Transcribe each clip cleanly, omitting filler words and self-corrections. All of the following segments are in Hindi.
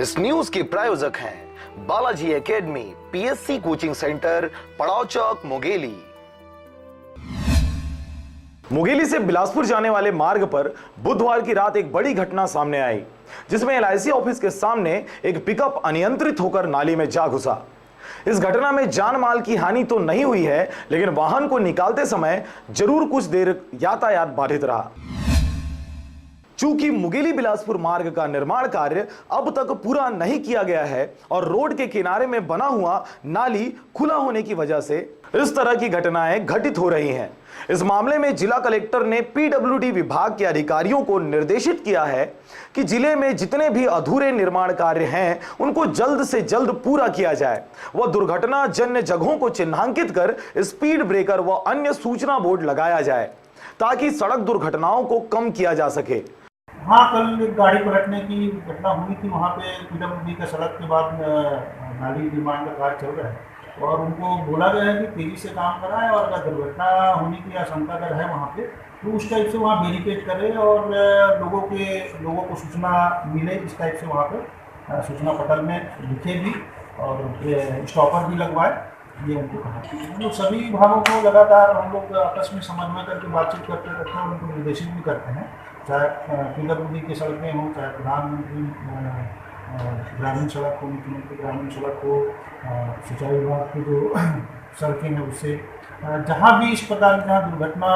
इस न्यूज के प्रायोजक हैं Balaji academy PSC coaching centre, पड़ाव चौक, मुंगेली। मुंगेली से बिलासपुर जाने वाले मार्ग पर बुधवार की रात एक बड़ी घटना सामने आई, जिसमें एलआईसी ऑफिस के सामने एक पिकअप अनियंत्रित होकर नाली में जा घुसा। इस घटना में जान माल की हानि तो नहीं हुई है, लेकिन वाहन को निकालते समय जरूर कुछ देर यातायात बाधित रहा। चूंकि मुंगेली बिलासपुर मार्ग का निर्माण कार्य अब तक पूरा नहीं किया गया है और रोड के किनारे में बना हुआ नाली खुला होने की वजह से इस तरह की घटनाएं घटित हो रही हैं। इस मामले में जिला कलेक्टर ने पीडब्ल्यूडी विभाग के अधिकारियों को निर्देशित किया है कि जिले में जितने भी अधूरे निर्माण कार्य हैं उनको जल्द से जल्द पूरा किया जाए व दुर्घटना जन्य जगहों को चिन्हांकित कर स्पीड ब्रेकर व अन्य सूचना बोर्ड लगाया जाए ताकि सड़क दुर्घटनाओं को कम किया जा सके। हाँ, कल एक गाड़ी पलटने की घटना हुई थी। वहाँ पे पीडब्ल्यूडी का सड़क के बाद नाली निर्माण का कार्य चल रहा है और उनको बोला गया है कि तेजी से काम कराएं और अगर दुर्घटना होने की आशंका अगर है वहाँ पे तो उस टाइप से वहाँ बैरिकेड करें और लोगों को सूचना मिले इस टाइप से वहाँ पे सूचना पटल में लिखे भी और स्टॉपर भी लगवाए, ये उनको कहा। हम लोग सभी विभागों को लगातार हम लोग आपस में समन्वय करके बातचीत करते रहते हैं और उनको निर्देशित भी करते हैं, चाहे पीडब्ल्यूडी की सड़कें हों, चाहे प्रधानमंत्री ग्रामीण सड़क हो, मुख्यमंत्री ग्रामीण सड़क हो, सिंचाई विभाग की जो सड़कें हैं उससे जहाँ भी इस प्रकार जहाँ दुर्घटना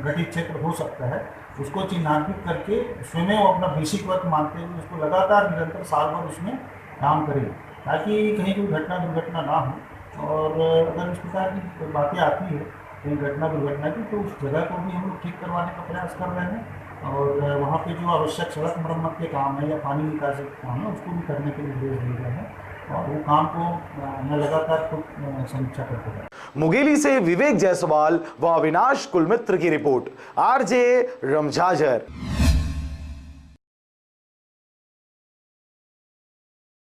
घटित क्षेत्र हो सकता है उसको चिन्हांकित करके स्वयं अपना बेसिक वर्क मानते हुए उसको लगातार निरंतर साल भर उसमें काम करें ताकि कहीं कोई दुर्घटना ना हो। और अगर इस प्रकार की बातें आती है कहीं दुर्घटना की तो उस जगह को भी हम लोग ठीक करवाने का प्रयास कर रहे हैं और वहाँ पे जो आवश्यक सड़क मरम्मत के काम है या पानी निकासी के काम है उसको भी करने के निर्देश दिए गए हैं और वो काम को मैं लगातार समीक्षा करते हैं। मुंगेली से विवेक जायसवाल व अविनाश कुलमित्र की रिपोर्ट, आरजे रमझाझर।